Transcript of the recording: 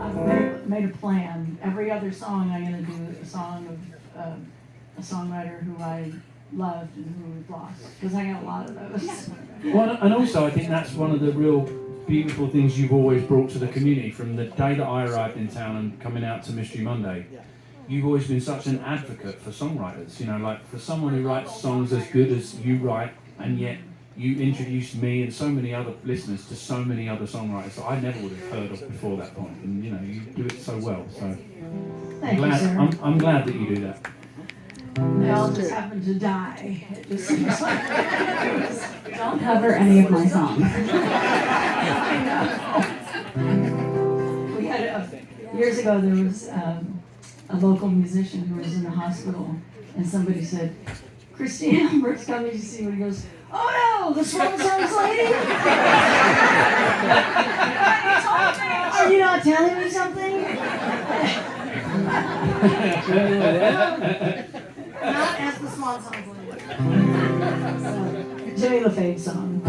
I've made a plan. Every other song I'm going to do a song of a songwriter who I loved and who we've lost, because I got a lot of those. Well, and also I think that's one of the real beautiful things you've always brought to the community. From the day that I arrived in town and coming out to Mystery Monday, you've always been such an advocate for songwriters. You know, like for someone who writes songs as good as you write, and yet you introduced me and so many other listeners to so many other songwriters that I never would have heard of before that point. And you know, you do it so well. So Thank you, sir. I'm glad that you do that. They all just happened to die. It just seems like Don't cover any of my songs. We had years ago there was a local musician who was in the hospital, and somebody said, "Christine Albert's coming to see you," and he goes, "Oh no, the Swan Songs lady? Are you not telling me something?" Not as the Swan Songs lady. So, Jimmy LaFave's song.